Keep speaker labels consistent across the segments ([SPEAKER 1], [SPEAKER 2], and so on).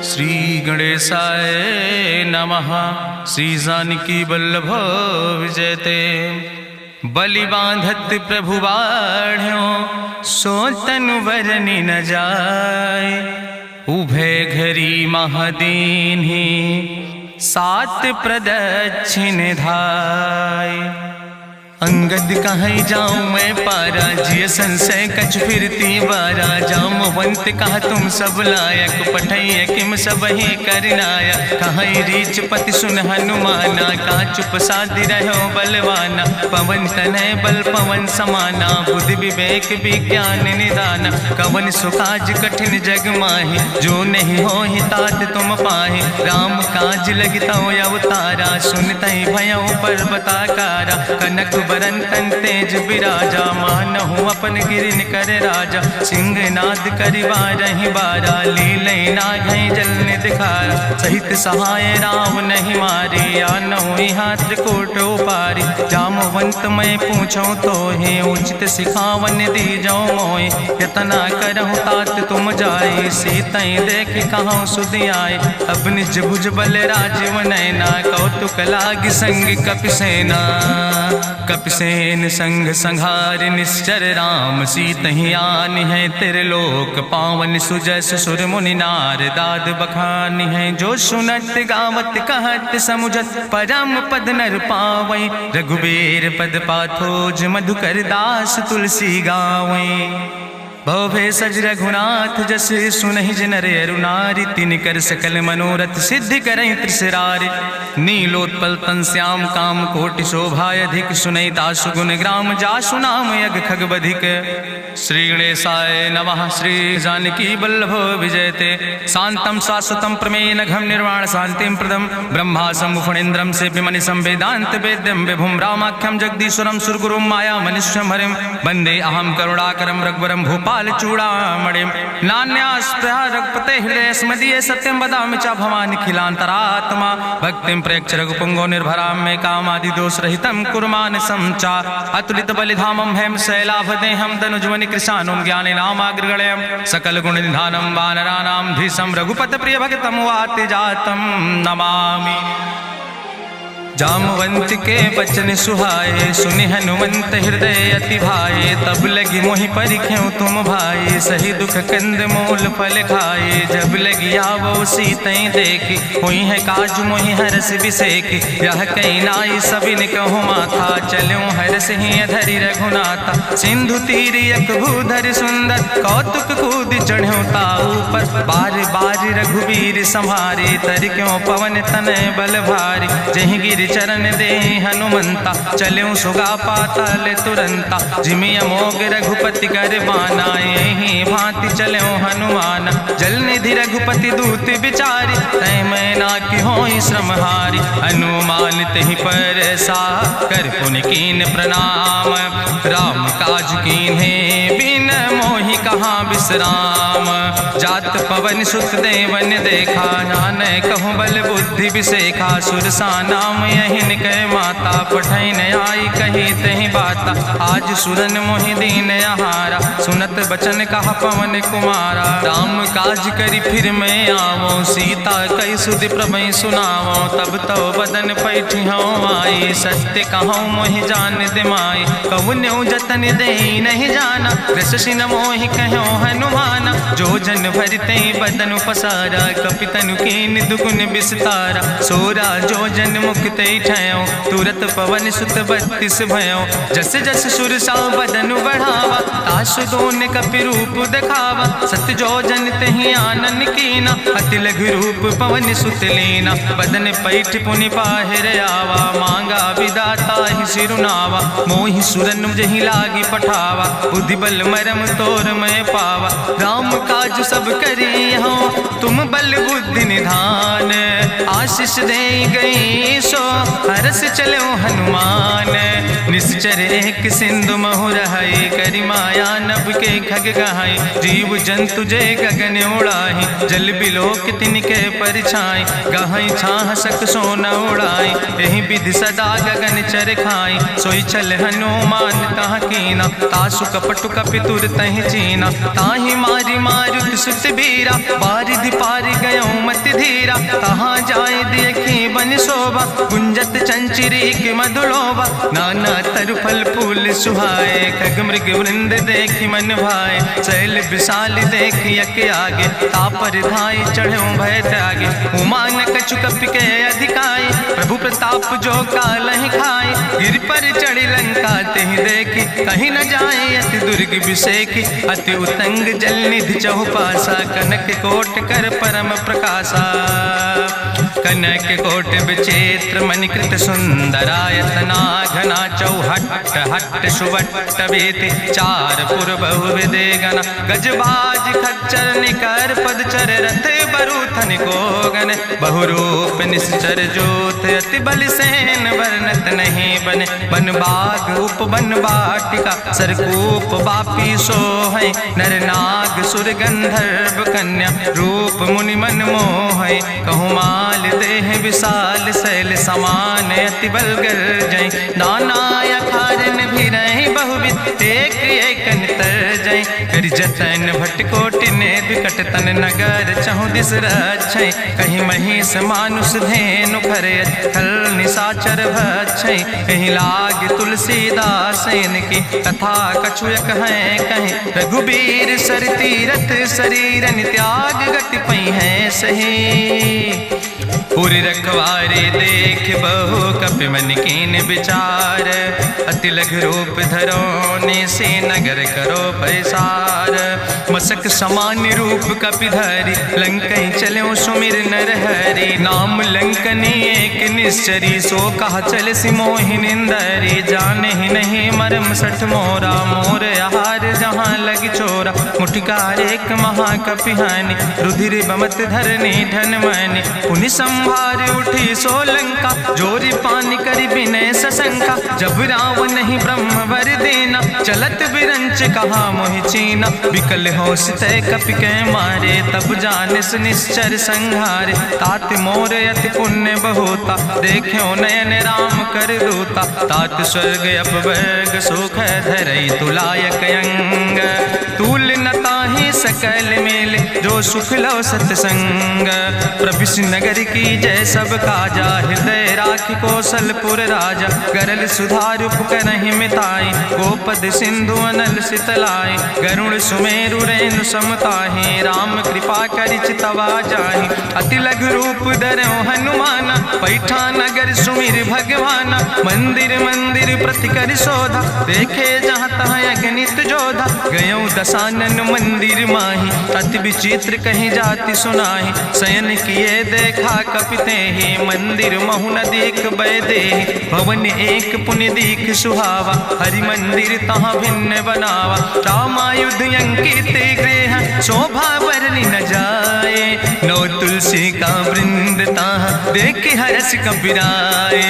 [SPEAKER 1] श्री गणेशाय नमः। श्री जानकी वल्लभ विजयते। बलि बांधत प्रभु बाढ़ो, सो तनु बरनि न जाय। उभय घरी महादीन्हि, सात प्रदक्षिण धाय। अंगद कहीं जाऊं मैं पारा, जिय संशय कछ फिरती बारा। जामवंत कहा तुम सब लायक, पठैय किम सब ही करनाया। कहीं रीच पति सुन हनुमाना, का चुप साधि रहो बलवाना। पवन तनय बल पवन समाना, बुद्धि विवेक विज्ञान निदाना। कवन सुकाज कठिन जग माहि, जो नहीं हो ही तात तुम पाहि। राम काज लगता अवतारा, सुनतहि भयउ पर्वताकारा। कनक बरन तन तेज बिराजा, मानहु अपन गिरिन कर राजा। सिंह नाद करिवा रही बारा, लीलै नागै जल दिखारा। सहित सहाय राम नहीं मारे, आनहु यहाँ त्रिकोट उपारी। जामवंत मैं पूछो तो हे, उचित सिखावन दी जाओ मोय। यतना करहु तात तुम जाए, सीतई देख कहूँ सुधि आए। अब निज भुज बल राजीव नैना, कौतुक लाग संग कपिसेना। कपिसेन संग संहार निश्चर, राम सीतहि आनि है त्रिलोक पावन। सुजस सुर मुनि नार, दाद बखानि है। जो सुनत गावत कहत समुझत, परम पद नर पावै। रघुबीर पद पाथोज, मधुकर दास तुलसी गावै। भव सज रघुनाथ जस, सुनहि जनर अरुनारि। तिनकर सकल मनोरथ सिद्धि करहि त्रिसरारि। नीलोत्पल तन श्याम काम कोटि शोभायधिक, सुनहि दासु गुण ग्राम जासु नाम यज्ञ खगबधिक। श्री गणेशाय नमः। श्री जानकी वल्लभ विजयते। शांतं शाश्वतं प्रमेयन घम निर्वाण शांतिं प्रदम। ब्रह्मा शंभुफणीन्द्रं सेव्यमणि संवेदांत वेद्यं, विभुं रामाख्यं जगदीश्वरं सुरगुरुं माया मनीश्वरं हरिं। वंदे अहं करुणाकरं रघुवरं भूपाल चूड़ामणिं। नान्यास्पृहा रघुपते हृदय स्मदीये, सत्यं वदामि च भवानिखिलान्तरात्मा। भक्तिं प्रयच्छ रघुपुंगो निर्भरां मे, कामादि दोष रहितं कुर्मान् समचा। अतुलित बलिधामं हेम शैलाभदेहं, तनुज्वनि कृशानुं ज्ञानिनामाग्रगण्यं। सकल गुण निधानं वानराणां धीशं, रघुपत प्रिय भक्तं वाति जातं नमामि। जामवंत के बचन सुहाए, सुनि हनुमंत हृदय अति भाए। तब लगी मोहि परिख्यों तुम भाई, सही दुख कंद मूल फल खाए। जब लगी आवो सीतई देखी, हुई है काज मोहि हरस बिसेकी। यह कई नाई सबिन कहूँ माथा, चलूं हरस ही अधरि रघुनाथा। सिंधु तीर यक भूधर सुंदर, कौतुक कूद चढ़्यों ताऊ पर। बार बार रघुबीर संहारे, तर क्यों पवन तनय बल भारी। जहि गिर चरण दे हनुमंता, चल्यों सुगा पाताल तुरंता। जिमि अमोघ रघुपति कर बाना, यही भांति चल्यों हनुमान। जल निधि रघुपति दूत बिचारी, तय मैना की होई श्रमहारी। हनुमान तहि पर सा, कर पुनि कीन प्रणाम। राम काज कीन्हे बिन मोहि कहाँ विश्राम। जात पवन सुत देवन देखा, नानय कहूँ बल बुद्धि विसेखा। सुरसा नाम यहिन कै माता, पठैन आई कही तहि बाता। आज सुरन मोहि दीन आहारा, सुनत बचन कहा पवन कुमारा। राम काज करि फिर मैं आवो, सीता कई सुधि प्रभु सुनावो। तब तो बदन पैठी हूँ आई, सत्य कहूँ मोहि जान दिमाई। कहुन्यु जतन दे नहीं जाना, रससि न मोहि कहो हनुमाना। जो जन भरते बदन पसारा, कपितनु कीन दुगुन विस्तारा। सोरा जो जन मुक्त ठयो, तुरत पवन सुत 32 भयो। जस जस सुरसा बदन बढ़ावा, तासु दोन कपि रूप दिखावा। सत जो जन तहि आनन कीना, अति लघु रूप पवन सुत लीना। बदन पैठ पुनि पाहिर आवा, मांगा विदाता ही सिरुनावा। मोहि सुरन जहि लागी पठावा, बुद्धि बल मरम तोर मैं पावा। राम काज सब करी हो, तुम बल बुद्धि निधान। आशीष दे गई सो, हरस चलो हनुमान। निश्चर एक सिंधु महु रहाई, करि माया नभ के खग गहाई। जीव जंतु जय गगन उड़ाही, जल बिलोक तिनके परिछाई। गहाई छाह सक सोन उड़ाई, यही विधि सदा गगन चर खाई। सोई चल हनुमान तहाँ कीना, तासु कपटु कपि तुर तहि चीना। ताहि मारी मारुत सुत बीरा, बारिधि पारि गयो धीरा, कहाँ जाए देखी बन शोभा, गुंजत चंचिरी की मधुलोभा, नाना तरु फल फूल सुहाए, खग मृग वृंद देखी मन भाए, शैल विशाल देखी यके आगे, तापर धाई चढ़ो भय त्यागे, उमान कछु कपि के अधिकाई, प्रभु प्रताप जो कालहि खाए, गिर पर चढ़ी लंका तेहि देखी, कहीं न जाए अति दुर्ग विषेकी, अति उतंग जल निधि चहुपासा, कनक कोट कर परम प्रकाशा, कनक कोट विचित्र मणिकृत सुंदरायतना, घना चौहट्ट हट्ट सुवट्ट बेति, चार पुर बहु विदेगना, गजबाज खच्चर निकर पदचर, रथ बरूथन को गन, बहुरूप निश्चर जोत, अति बल सेन वर्णत नहीं बने, बन बाग उप बन बाटिका, सरकूप बापी सोहै, नर नाग सुर गंधर्व कन्या, रूप मुनि मन मोहै, कहूँ माल देह विशाल, शैल समान अति बल गर्जै, नाना अखारन भी रही बहुविध, एक एक नितर जै, करि जतन भटकोटि ने विकट तन नगर, चहु दिस रक्षै, कहीं महिष मानुष धेनु खरे, खल निशाचर भक्षै, कहीं लाग तुलसीदास की, कथा कछुयक है कहीं, रघुबीर सर तीरथ शरीरन त्याग गति पई है सही, पूरी रखवारे देख बहु कपि मन कीन विचार, अति लघु रूप धरोने से नगर करो पैसार, मसक समान रूप कपि धरि, लंकई चलो सुमिर नर हरि, नाम लंकनी एक निश्चरी, सो कहा चल सिमोहि निंदरी, जाने ही नहीं मरम सठ मोरा, मोर आहार जहाँ लग चोरा, मुटिकार एक महाकपि हानि, रुधिर बमत धरनी धन मनि, पुनि संभार उठी सोलंका, जोरी पानी करी विनय सशंका, जब रावण नहीं ब्रह्म वर देना, चलत विरंच कहा मोहि चीना, विकल हो सितय कपि के मारे, तब जानिस निश्चर संहारे, तात मोर अति पुण्य बहुता, देखो नयन राम कर दूता, तात स्वर्ग अपवर्ग सुख धरई तुलायक अंग, तूल न ताहि सकल मेल, जो सुख लो सत्संग, प्रभिस नगर की जय सब काजा, हृदय राखि कौशलपुर राजा, गरल सुधार उपकरहि मिताई, गोपद सिंधु अनल सितलाई, गरुड़ सुमेरु रेणु समताहि, राम कृपा करि चितवा जाहि, अति लघु रूप धरौ हनुमाना, पैठा नगर सुमिर भगवाना, मंदिर मंदिर प्रति कर शोधा, देखे जहाँ तहाँ अगणित जोधा, गयो दशानन मंदिर माही, अति विचित्र कहीं जाति सुनाही, शयन किए देखा कपिते ही, मंदिर महु न देख बैदे, भवन एक पुण्य दीख सुहावा, हरि मंदिर तहाँ भिन्न बनावा, रामायुध अंकित गृह, शोभा बरनी न जाए, नौ तुलसी का वृंद तहाँ देख हर्ष कपिराए,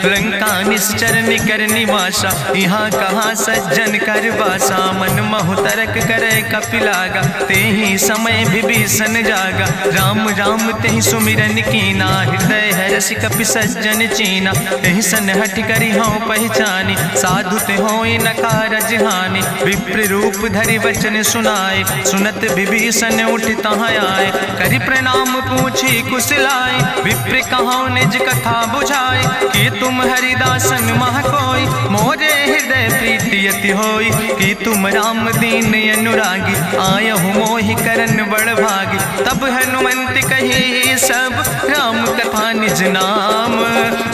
[SPEAKER 1] लंका निश्चर निकर निवासा, यहाँ कहाँ सज्जन कर बासा, मन महु तरक करे कपिलागा, तेहि समय विभीषण जागा, राम राम तेहि सुमिरन कीना, हृदय हर्षि कपि सज्जन चीना, तेहि सन हट करि हूँ पहचानी, साधु ते होई न कारज हानि, विप्र रूप धरि वचन सुनाए, सुनत विभीषण उठ तहाँ आए, करि प्रणाम पूछी कुशलाए, विप्र कहाँ निज कथा बुझाए, कि तुम हरिदासन मह कोई, मोरे हृदय प्रीति अति होई, कि तुम राम दीन अनुरागी, आयहु मोहि करन बड़ भागी, तब हनुमंत कही सब राम कथा निज नाम,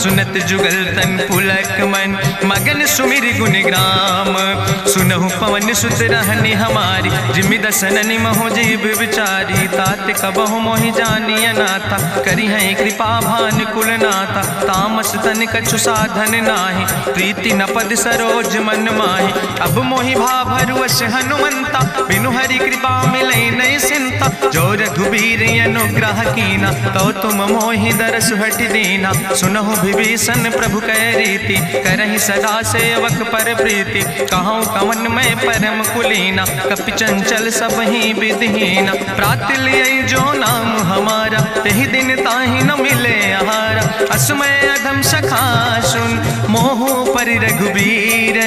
[SPEAKER 1] सुनत जुगल तन पुलक मन, मगन सुमिर गुण ग्राम, सुनहु पवन सुत रहनी हमारी, जिमि दसन महु जीव विचारी, तात कबहु मोहि जानिय नाथा, करि हैं कृपा भान कुल नाथा, तामस तन कछु साधन नाही, प्रीति न पद सरोज मन माही, अब मोहि भाभरुवश हनुमंता, बिनु हरि कृपा मिलै नहीं सिंता, जो रघुबीर अनुग्रह कीना, तो तुम मोहि दरस हट दीना, सुनहु विभीषण प्रभु कै रीति, करहि सदा सेवक पर प्रीति, कहूँ कवन में परम कुलीना, कपि चंचल सब ही विधिहीना, प्रात लिय जो नाम हमारा, तेहि दिन ताहि न मिले आहारा, असमय अधम सखा सुन, मोहु पर रघुबीर,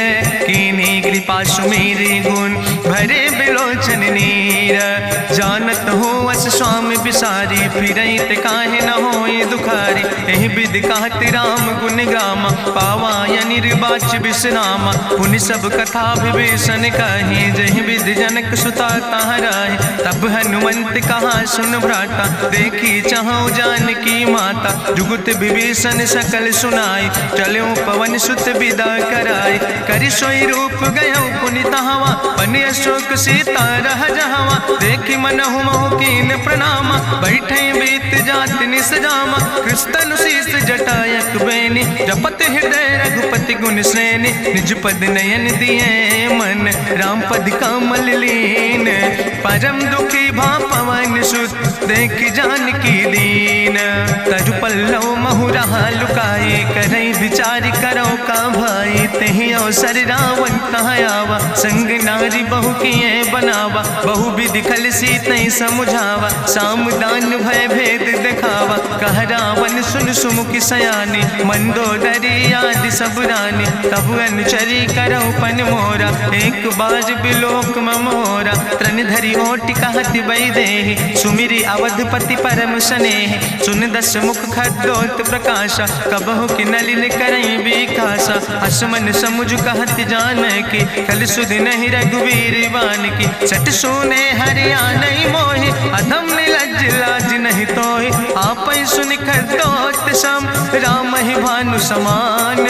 [SPEAKER 1] कीन्ही कृपा सुमेरि गुण, भरे बिलोचन नीर, जानत हूँ अस स्वामी विषा सारी, फिरैत काहे न होए दुखारी। एहि विधि कहत राम गुण गामा, पावाय निर्वाच विश्रामा। पुनि सब कथा विभीषण कही, जहि विधि जनक सुता तहराहि। तब हनुमंत कहा सुन भ्राता, देखी चाहु जानकी माता। जुगुत विभीषण सकल सुनाई, चलो पवन सुत विदा कराई। करि सोई रूप गयो पुनि तहवा, बन अशोक सीता रह जहवा। देखि मनहु महु कीन प्रणामा, बैठे बीत जात निस जामा। कृष्ण शीस जटायक बेनी, जपत हृदय रघुपति गुण श्रेणी। निज पद नयन दिए मन, राम पद कमल लीन। परम दुखी भा पवन सुत, देख जानकी दीन। तरु पल्लव महु रहा लुकाए, करई विचार करो का भाई। तेहि अवसर रावण तहाँ आवा, संग नारी बहु किए बनावा। बहु विधि खल सीतै समुझावा, साम दान भय भेद दिखावा। कह रावण सुन सुमुखी सयानी, मंदोदरी आदि सब रानी। तब अनुचरी करो पन मोरा, एक बार बिलोक मोरा। तृण धरि ओटि कहत वैदेही, सुमिरी अवधपति परम स्नेह। सुन दस मुख खद्योत प्रकाशा, कबहु कि नलिन करई बिकासा। असमन समुझ कहत जानकी, कल सुध नहीं रघुवीर बान की। सट सुने हरियाणई मोहि, अधम निलज्ज लाज नहीं तोहि। आपै सुनि खद्योत सम, राम ही भानु समान।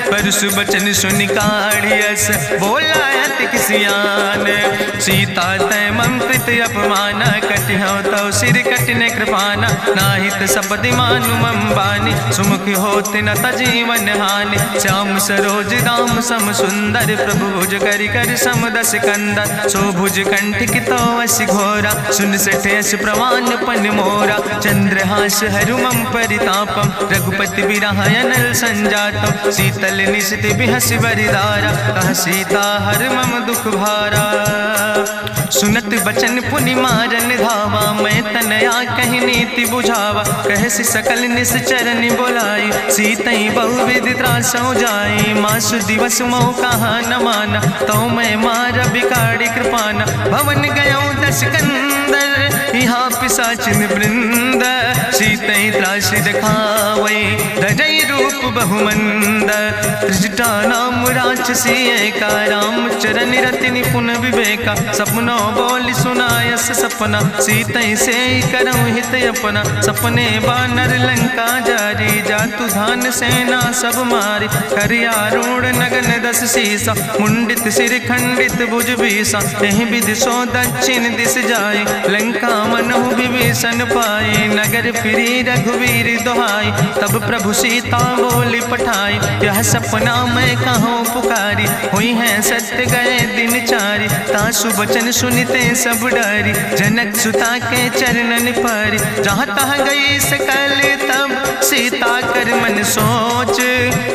[SPEAKER 1] परस बचन सुनि काढ़ियस, बोला अति किसियान। सीता तै मम कृत अपमाना, कटिहौ तव सिर कटिने कृपाना। नाहित सबदि मानु मम बानी, सुमुख होत न तजीवन हानि। श्याम सरोज दाम सम सुंदर, प्रभु भुज करि कर सम दस कंदर। सो भुज कंठ कितो अस घोरा, सुन सठे अस प्रमाण पन मोरा। चंद्रहास हरु मम परितापम, रघुपति बिरह अनल संजातम। शीतल निशित बिहस बरिदारा, कह सीता हर मम दुख भारा। सुनत बचन पुनि मारन धावा, मैं तनया कहि नीति बुझावा। कहसि सकल निश्चरन बोलाई, सीतई बहुविधि त्रासौ जाई। मासु दिवस मोह कहा न माना, तो मैं मार बिकाड़ी कृपाना। भवन गयो दस कंदर, यहाँ पिशाचिन वृंद। सीतई त्रास दिखावै, धजई रूप बहुमंद। त्रिजटा नाम राक्षसी एका, राम चरण रति निपुण विवेका। सपनो बोल सुनायस सपना, सीतई से करऊँ हित अपना। सपने बानर लंका जारी, जातु धान सेना सब मारी। करियारूढ़ नगन दस सीसा, मुंडित सिर खंडित भुज बीसा। एहि विधि सो दक्षिण दिस जाए, लंका मनहु विभीषण पाए। नगर फिरी रघुवीर दोहाई, तब प्रभु सीता बोली पठाई। यह सपना मैं कहूँ पुकारी, हुई है सत्य गए दिन चारी। तासु बचन सुनते सब डरी, जनक सुता के चरणन पर। जहाँ तहाँ गई सकल तब, सीता कर मन सोच।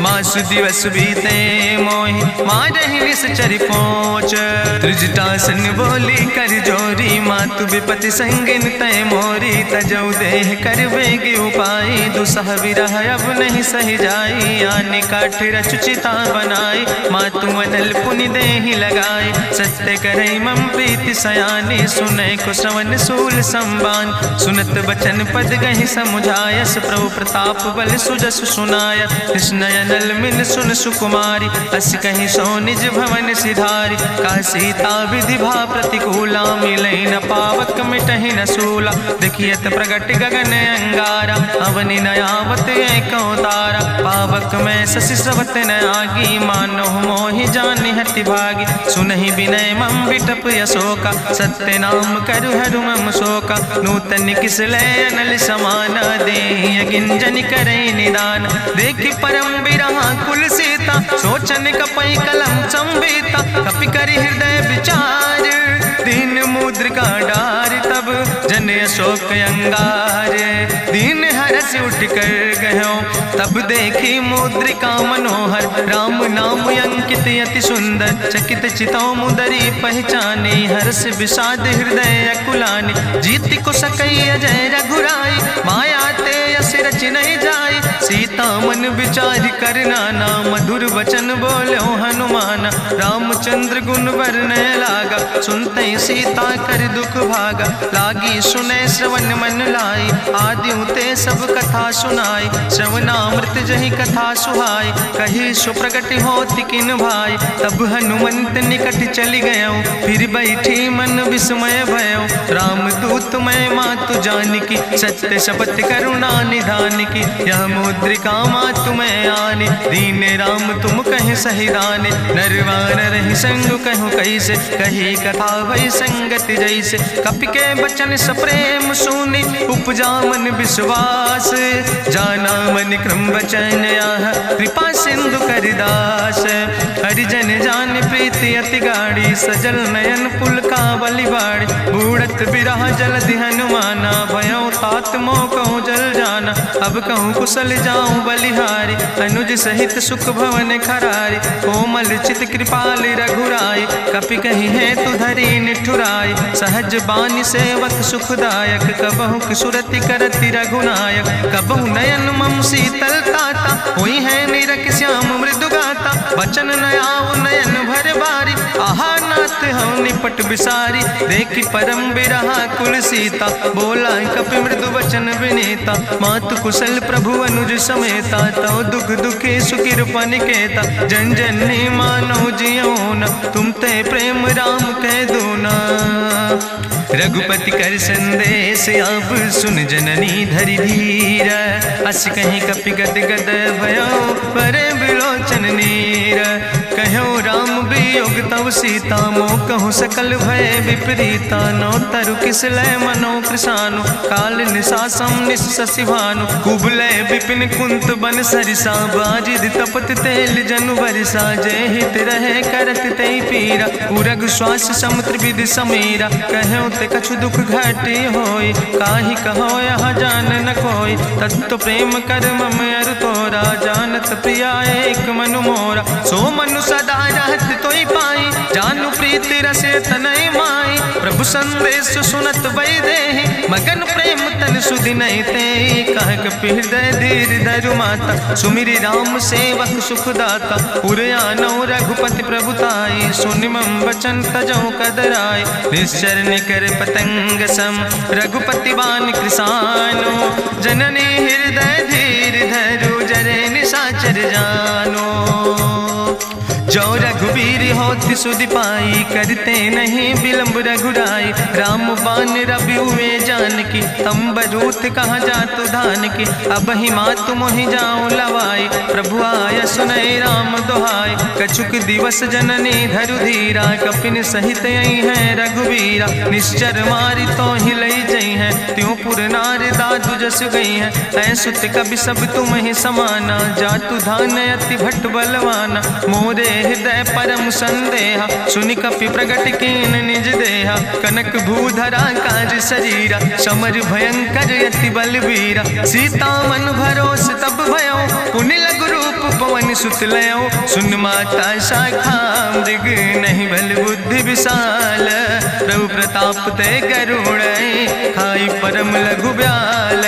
[SPEAKER 1] मासु दिवस बीते मोहि, मारहि निश्चर पहुँच। त्रिजटासन बोली कर जोरी, मातु विपति संगिन तय मोरी। तजौ देह कर वेग उपाय, दुसह विरह अब नहीं सही जाई। आने काठ रचुचिता बनाई, मातु मनल पुनि देहि लगाई। सत्य करई मम प्रीति सयानी, सुनै को श्रवण सूल संबान। सुनत बचन पद गहि समुझायस, प्रभु प्रताप बल सुजस सुनाय। कृष्णयनल मिन सुन सुकुमारी, अस कहि सो निज भवन सिधारी। का सीता विधि भा प्रतिकूला, मिलै न पावक मिटहि न सूला। देखियत प्रगट गगन अंगारा, अवनि न आवत एको तारा। पावक में शशि स्रवत न आगी, मानो मोहि जानि हति भागी। सुनहि विनय मम विटप यशोका, सत्य नाम करु हरु मम शोका। नूतन किस लय अनल समाना, देहि गिंजन करई निदान। देखि परम बिरहा कुल सीता, सोचन कपई कलम संबीता। कपि करि हृदय विचार, दीन मुद्रिका डार। तब जन अशोक अंगार, दीन हरस उठ कर गयो। तब देखी मुद्रिका मनोहर, राम नाम अंकित अति सुंदर। चकित चितौ मुदरी पहचानी, हर्ष विषाद हृदय अकुलानी। जीत को सकई अजय रघुराई, माया ते अस रच नहीं जाई। सीता मन विचार करना ना, मधुर वचन बोलो हनुमान। रामचंद्र गुण वर्णय लागा, सुनते सीता कर दुख भागा। लागी सुने श्रवण मन लाई, आदि ते सब कथा सुनाई। श्रवणामृत जहि कथा सुहाई, कही सुप्रगट होति किन भाई। तब हनुमंत निकट चली गयो, फिर बैठी मन विस्मय भयो। राम दूत मैं मातु जानकी, सत्य शपथ करुणा निधान की। यह मुद्रिका मातु मैं आने, दीन राम तुम कहे सही दाने। नरवान रही संग कहूँ कैसे, कही कथा भई संगत जैसे। कपि के बचन सप्रेम सुनी, उपजा मन विश्वास। जाना मन क्रम वचन आह, कृपा सिंधु करिदास। हरिजन जान प्रीति अति गाढ़ी, सजल नयन पुलकावली बाड़ी। बूढ़त बिरह जलधि हनुमाना, भयो तात मोह कहूँ जल जाना। अब कहूँ कुशल जाऊँ बलिहारी, अनुज सहित सुख भवन खरारी। कोमल चित कृपाल रघुराई, कपि कही है तु धरी निठुराई। सहज बानी सेवक सुखदायक, कबहु किशुरति करति रघुनायक। कबहु नयन मम शीतल ताता, हुई है निरख श्याम मृदु गाता। बचन न आव नयन भर बारी, आहा नाथ हम निपट बिसारी। देखी परम बिरहा कुल सीता, बोला कपि मृदु वचन विनीता। मातु कुशल प्रभु अनुज समेता, तव दुख दुखी सुकृपा निकेता। जन जननी मानो जियो न, तुम ते प्रेम राम कह दो ना। रघुपति कर संदेश अब सुन जननी धरि धीर। अस कहीं कपि गद गद भयो, परे बिलोचन नीर। कहो राम वियोग तव सीता, मोह कहूँ सकल भय विपरीता। नौ तरु किस लय मनो कृषानु, काल निशासम निशि भानु। कुबलय विपिन कुंत बन सरिसा, बाजिद तपत तेल जनु बरिसा। जय हित रहे करत तई पीरा, उरग श्वास समुद्र विधि समीरा। कहो ते कछु दुख घाटी होई, काहि कहो यहाँ जान न कोई। तत्व प्रेम कर मम अरु तोरा, जानत प्रिया एक मनु मोरा। सो मनु सदा रहत तोई पाई, जानु प्रीति रसे तनय माई। प्रभु संदेश सुनत वै देहि, मगन प्रेम तन सुधि नहीं ते। कह कपि हृदय धीर धरु माता, सुमिरि राम सेवक सुख दाता। उरयानौ रघुपति प्रभुताई, सुनि मम वचन तजौ कदराई। निश्चर निकर पतंग सम, रघुपति बान कृसानो। जननी हृदय धीर धरु, जरे निशाचर जानो। जो रघुवीर होति सुधि पाई, करते नहीं विलम्ब रघुराई। राम बान रवि हुए जानकी, तम्बरूथ कहाँ जातु धान की। अब ही मातु मोहि जाऊँ लवाई, प्रभु आय सुनय राम दुहाई। कछुक दिवस जननी धरु धीरा, कपिन सहित यही है रघुवीरा। निश्चर मारी तो ही लई जई है, त्यों पुर नार दादु जस गई है। ऐसुत कवि सब तुम ही समाना, जातु धान अति भट्ट बलवाना। मोरे हृदय परम संदेहा, सुनि कपि प्रगट कीन निज देहा। कनक भूधरा काज शरीरा, समर भयंकर यति बलवीरा। सीता मन भरोस तब भयो, पुनि लघु रूप पवन सुत लयो। सुन माता शाखा मृग, नहीं बल बुद्धि विशाल। प्रभु प्रताप ते गरुड़, खाई परम लघु ब्याल।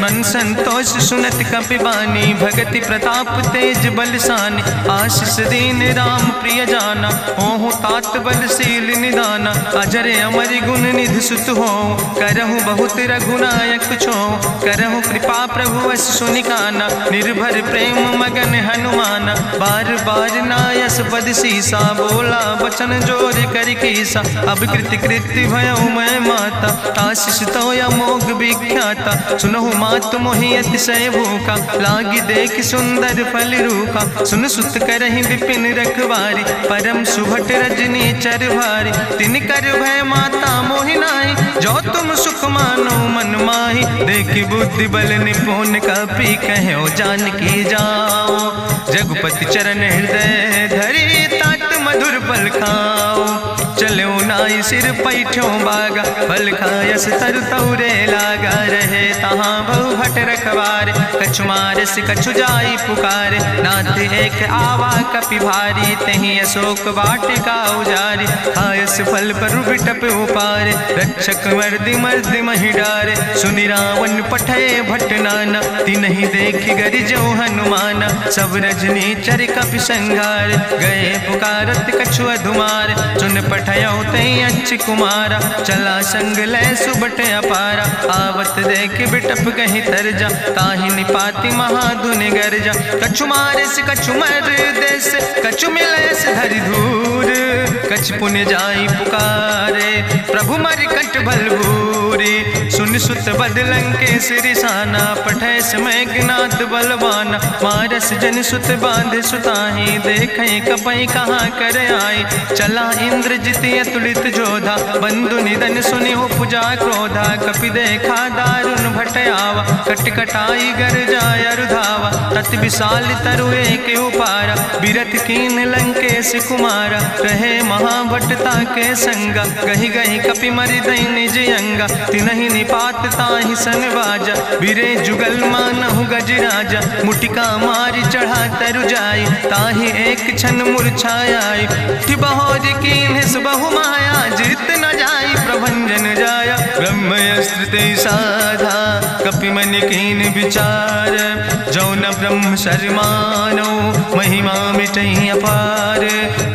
[SPEAKER 1] मन संतोष सुनत कपि बानी, भगति प्रताप तेज बलसानी। आशीष दीन राम प्रिय जाना, होहु तात बलशील निदाना। अजर अमर गुण निधि सुत हो, करहु बहुत रघुनायक छो। करहु कृपा प्रभु वश सुनिकाना, निर्भर प्रेम मगन हनुमाना। बार बार नायस पद सीसा, बोला वचन जोर कर कीसा। अब कृति कृति भयो मैं माता, आशीष तो अमोघ विख्याता। सुनहु मातु मोहि अतिशय भूखा, लागी देख सुंदर फल रूखा। सुन सुत करहि विपिन रखवारी, परम सुभट रजनी चर भारी। तिन कर भय माता मोहि नाहि, जो तुम सुख मानो मन माहि। देखि बुद्धि बल निपुण कपि, कहो जानकी जाओ। जगुपति चरण हृदय धरि, तात मधुर फल खाओ। चलो नाई सिर पैठों बागा, फल खायस तरु तौरे लागा। रहे तहाँ बहु भट रखवारे, कछु मारस कछु जाई पुकारे, नाथ एक आवा कपि भारी, तहीं अशोक वाटिका उजारी, खायस फल पर बिटप उपारे, रक्षक मर्दि मर्दि महि डारे, सुनि रावण पठय भट नाना, तिन्हि देखि गरिजो हनुमाना, सब रजनी चर कपि संघार, गए पुकारत कछु अधुमार, चुन पठयो तई अच्छ कुमारा, चला संग लय सुबट अपारा, आवत देख बिटप कहीं तरजा, ताहि निपाति महाधुनि गर्जा, कछु मारिस कछु मर देस, कछु मिलयस धरि धूर, कछ पुण्य जाई पुकारे, प्रभु मरि कंठ भल भूरी, सुन सुत बदलंके सिरिसाना, पठय समय ज्ञात बलवाना, मारस जन सुत बांध सुताही, देखें कपई कहाँ कर आई, चला इंद्रजित अतुलित जोधा, बंधु निधन सुनि उपजा क्रोधा, कपि देखा दारुण भट आवा, कट कटाई गर जाय रुधावा, तत विशाल तरु एक उपारा, बिरथ कीन लंकेश कुमारा, रहे महाभटता के संगा, गही गही कपि मरि दई निज अंगा, तिन्हि निपात ताहि सन बाजा, बिरे जुगल मानहु गजराजा, मुटिका मारि चढ़ा तरु जाई, ताहि एक क्षण मूर्छाई, बहोर कीन बहु माया, जीत न जाई प्रभंजन जाया, ब्रह्मस्त्र ते साधा, कपि मन कीन विचार, जौन ब्रह्म शर्मानो, महिमा मिटई अपार,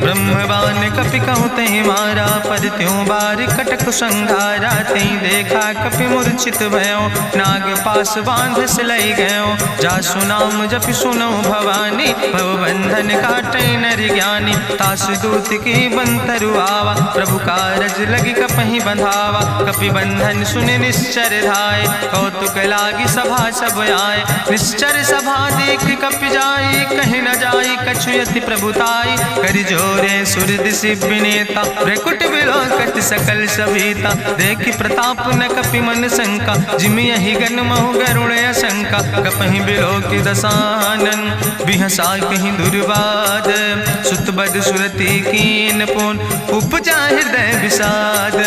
[SPEAKER 1] ब्रह्मवान कपि कहु तहि मारा, पद त्यों बार कटक संघारा, तई देखा कपि मूर्छित भयो, नाग पास बांध सिलई गयो, जासु नाम जपि सुनो भवानी, भवबंधन काटै नर ज्ञानी, तास दूत की बंतरु आवा, प्रभु कारज लगी कपहि बंधावा, कपि बंधन सुनि निश्चर धाय, कौतुक लागी सभा सब आए, निश्चर सभा देख कपि जाई, कहीं न जाई कछु यति प्रभुताई, करि जोरे सुर दिसि विनेता, ब्रकुट विलोकत सकल सभीता, देखि प्रताप न कपि मन शंका, जिमि यहि गन महु गरुण असंका, कपहि बिलोकि दसानन, बिहसा कहीं दुर्वाद, सुत बद सुरति कीन पुन, उपजा हृदय विषाद,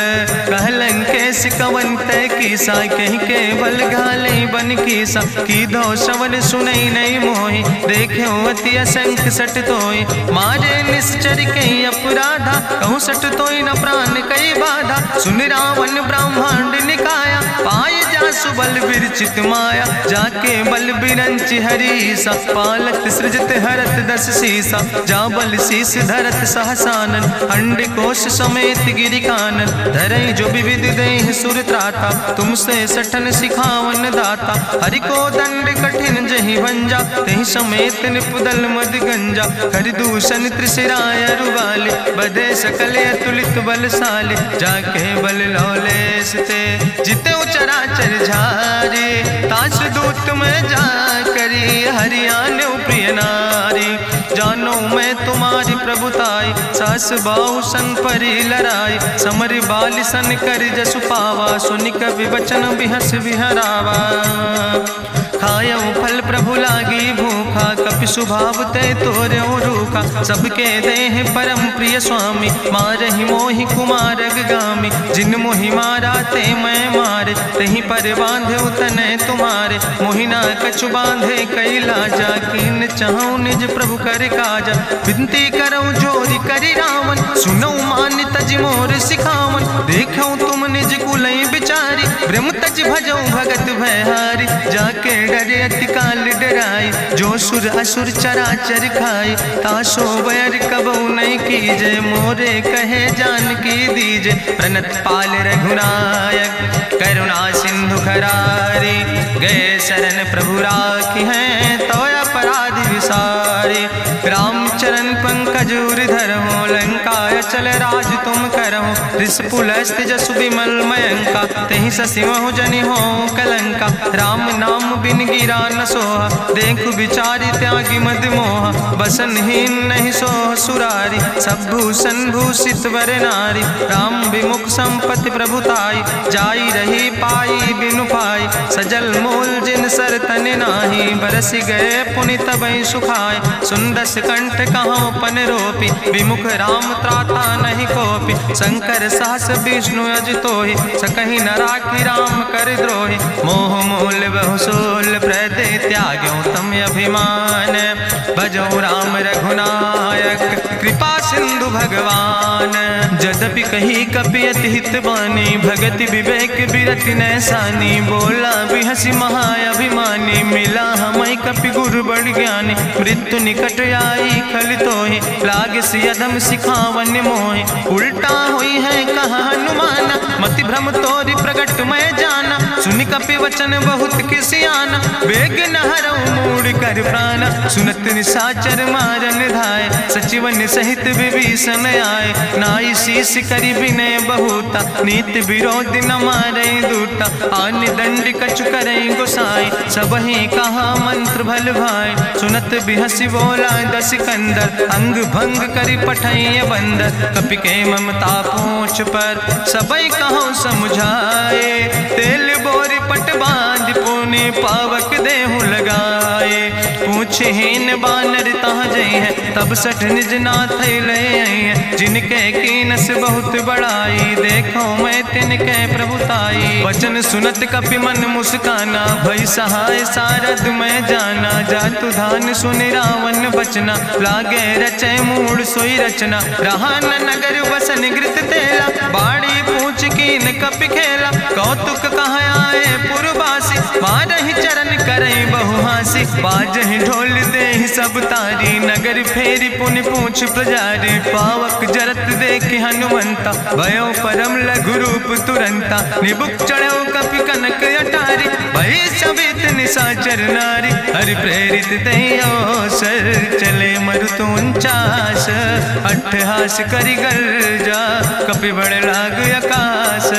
[SPEAKER 1] कहलन केस कवन तय कीसा, कहीं केवल घाले बन कीसा, की दो श्रवण सुनई नहीं मोहि, देखे अति असंख्य सट तोय, मारे निश्चर कई अपराधा, कहूँ सट तोय न प्राण कई बाधा, सुन रावण ब्रह्मांड निकाया, पाय जासु बल विरचित माया, जाके बल बिरंचि हरीसा, पालत सृजत हरत दस सीसा, जा बल शीस धरत सहसानन, अंड कोश समेत गिरि कानन, धरई जो विविध देह सुर त्राता, तुमसे सठन सिखावन दाता, हरि को दंड कठिन जहि भंजा, तहि समेत निपुदल मद गंजा, कर दूषण त्रिशिराय रुवाले, बधे सकल अतुलित बलशाले, जाके बल लौलेस ते, जिते चराचर झारे, तास दूत में जा करी, हरियाण प्रिय नारी, जानो मैं तुम्हारी प्रभुताई, सास बाहु सन परी लड़ाई, समर बाल सन कर जसु पावा, सुनि कवि वचन बिहस विहरावा, खायो फल प्रभु लागी भूखा, कपि स्वभाव ते तोर्यो रूखा, सबके देह परम प्रिय स्वामी, मारहि मोहि कुमारग गामी, जिन मोहि मारा ते मैं मारे, तहीं पर बांधे तने तुम्हारे, मोहिना कछु बांधे कई लाजा, कीन चाहूं निज प्रभु कर काजा, विनती करऊं जोरी करि रावण, सुनऊ मान तज मोर सिखावन, देखऊं तुम निज कुलई बिचारी, ब्रह्म तज भजऊं भगत भयहारी, जाके डरे अति काल डराई, जो सुर असुर चराचर खाई, तासो बैर कबऊ नहीं कीजे, मोरे कहे जान की दीजे, प्रणत पाल रघुनायक करुणा सिंधु खरारी, गए शरण प्रभु राखी हैं तो अपराध विसारी, रामचरण पंकज धरहु, लंका चल राज तुम करहु, त्रिशूलस्थ जसु विमल मयंका, तहि ससिमहु जनि हो कलंका, राम नाम बिन गिरा न सोहा, देखु विचारि त्यागी मद मोहा, बसनहीन नहीं सोह सुरारी, सब भूषण भूषित वर नारी, राम विमुख संपत्ति प्रभुताई, जाई रही पाई बिनु पाई, सजल मूल जिन सर तन नाही, बरस गए पुनि तबई सुखाय, सुंदस कंठ कहाँ पन रोपी, विमुख राम त्राता नहीं कोपी, शंकर सहस विष्णु अज तोहि, सकहि न राखी राम कर द्रोहि, मोह मूल मोल बहुसूल प्रदे त्याग्यो तम अभिमान। भजो राम रघुनायक कृपा सिंधु भगवान। जदपि कही कपि अति हित बानी भगति विवेक बिरति नैसानी। बोला बिहसी महाअभिमानी मिला हमें कपि गुरु बड़ ज्ञानी। मृत्यु निकट आई खल तोहि लाग सियधम सिखावन मोहि। उल्टा हुई है कहा हनुमाना मति भ्रम तोरि प्रगट मैं जाना। सुनि कपि वचन बहुत किसियाना वेग न हरऊ मूढ़ कर प्राण। सुनत निशाचर मारन धाय सचिवन सहित विभीषण आए। नाई शीस करि विनय बहुता नीति विरोध न मारे दूता। आन दंड कछु करे गोसाई सबहि कहा मंत्र भल भाई। सुनत बिहसी बोला दस कंदर अंग भंग करि पठैय बंदर। कपि के ममता पूछ पर सबई कहो समझाए। तेल बोरी पट बांध पुनि पावक देहु लगाए। पूछहीन बानर तहाँ जई है तब सठ निज नाथ ले आई है। जिनके कीनस बहुत बड़ाई देखो मैं तिनके प्रभुताई। वचन सुनत कपि मन मुस्काना भई सहाय सारद मैं जाना। जातु धान सुनि रावण बचना लागे रचे मूढ़ सोई रचना। रहा न नगर बसन घृत तेला बाड़ी पूछ कीन कपि खेला। कौतुक कहाँ आए पुरवासी मारहि चरण करई बहुहासी। बाजहि ढोल देहि सब तारी नगर फेरी पुनि पूछ प्रजारी। पावक जरत देख हनुमंता भयो परम लघु रूप तुरंता। निबुक चढ़ो कपि कनक अटारी भई सवित निशाचर नारी। हरि प्रेरित तैयो सर चले मरुत 49 अट्ठहास करि गर्जा कपि बड़ लाग आकाश।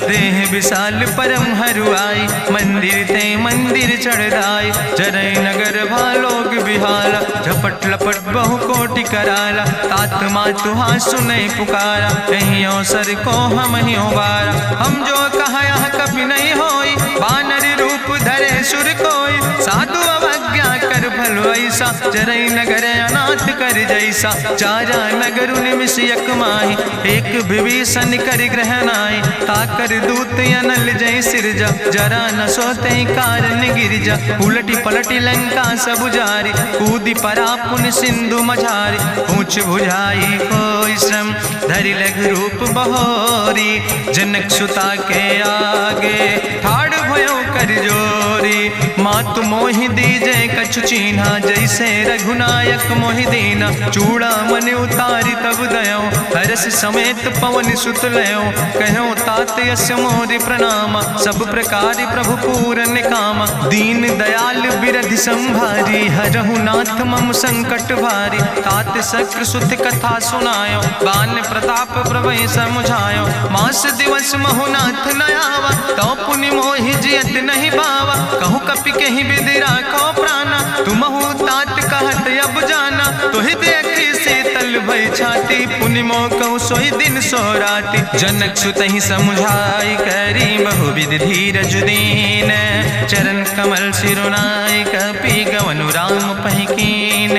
[SPEAKER 1] देह विशाल परम हरुआई मंदिर ते मंदिर चढ़ाई। जरई नगर भालोग बिहाला झपट लपट बहु कोटि कराला। तात मातु हाँ सुनई पुकारा कहियो सर को हम ही बारा। हम जो कहा यह कभी नहीं होई बानर रूप धरे सुर कोई। साधु अवज्ञा कर फल ऐसा जरई नगर अनाथ कर जैसा। चारा नगर निमिष यक माही एक विभीषण कर ग्रहणाई। ताकर दूत अनल जय सिरजा जरा न सोते कारण गिरजा। उलटी पलटी लंका सब जारी कूदी परा पुन सिंधु मझारी। पूछ बुझाई कोई श्रम धरि लघु रूप बहोरी। जनक सुता के आगे ठाड़ भयो कर जोरी। मातु मोहि दीजे कछु चीन्हा जैसे रघुनायक मोहि दीना। चूड़ा मन उतारी तब दयो हरस समेत पवन सुत लयो। कहो तात यस मोरि प्रणामा सब प्रकार प्रभु पूरन कामा। दीन दयाल बिरधि संभारी हरहु नाथ मम संकट भारी। तात शक्र सुत कथा सुनायो बान प्रताप प्रभय समुझायो। मास दिवस महुनाथ न आवा तो पुनि मोहि जियत नहीं बावा। कहु कपि कहीं विधि राखो प्राणा तुमहु तात कहत अब जाना। तुहि देखी शीतल भई छाती पुनि मोह कहु सोई दिन सो राति। जनक सुत ही समुझाई करी बहुविधि धीरज दीन। चरण कमल सिरुनाई कपि गवनु राम पहिकीन।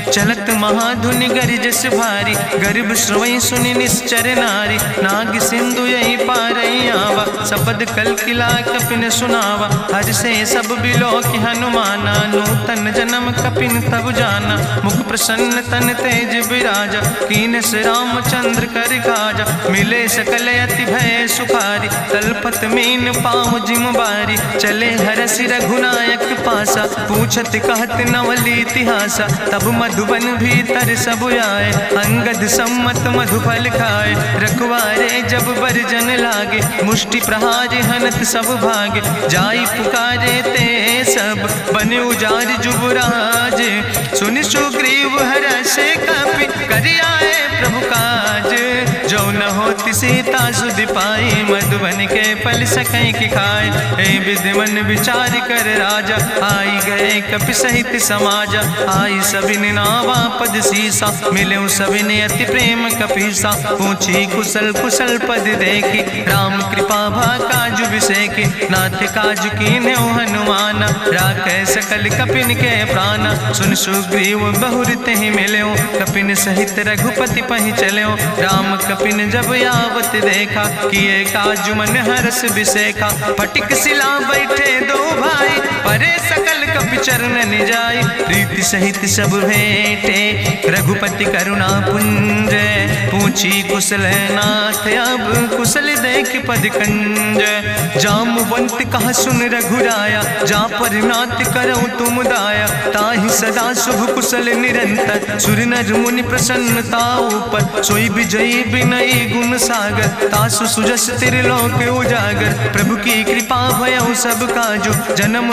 [SPEAKER 1] चलत महाधुनि गरिजस भारी गर्भ श्रवई सुनि निश्चर नारी। नाग सिंधु यही पारई आवा सपद कल किला कपिन सुनावा। हर से सब बिलो कि हनुमाना नूतन जन्म कपिन तब जाना। मुख प्रसन्न तन तेज विराजा कीन से रामचंद्र कर काजा। मिले सकल अति भय सुखारी तलपत मीन पाँव जिम बारी। चले हरसि रघुनायक पासा पूछत कहत नवली इतिहासा। तब मधुबन भीतर सब आए अंगद सम्मत मधुफल खाए। रखवारे जब बरजन लागे मुष्टि प्रहार हनत सब भागे। जाई पुकारे ते सब बने उजार जुबराज। सुनि सुग्रीव हरषे कपि करि आए प्रभु काज। जो न होति सीता सुधि पाई मधुबन के फल सकई की खाए। हे विधि मन विचार कर राजा आई गए कपि सहित समाजा। आई सबिन नावा पद सीसा मिले सबिन अति प्रेम कपीसा। पूछी कुशल कुशल पद देखी राम कृपा भा काजु विसेकी। नाथ काजु कीन्हे हनुमाना राखे सकल कपिन के प्राणा। सुन सुग्रीव बहुर तेहि मिल्यो कपिन सहित रघुपति पहि चल्यो। राम कपिन जब आवत देखा किए काजु मन हरस बिसेखा। फटिक सिला बैठे दो भाई भरे सकल कपि चरणन जाय, प्रीति सहित सब भेंटे रघुपति करुणा पुंज। पूछी कुशल नाथ अब कुशल देख पद कंज, जामवंत कहा सुन रघुराया, जा पर नाथ करऊं तुम दाया। ताहि सदा शुभ कुशल निरंतर, सुर नर मुनि प्रसन्नता ऊपर। सोई विजयी विनयी गुण सागर, तासु सुजस त्रिलोक उजागर। प्रभु की कृपा भयउ सब काजु, जन्म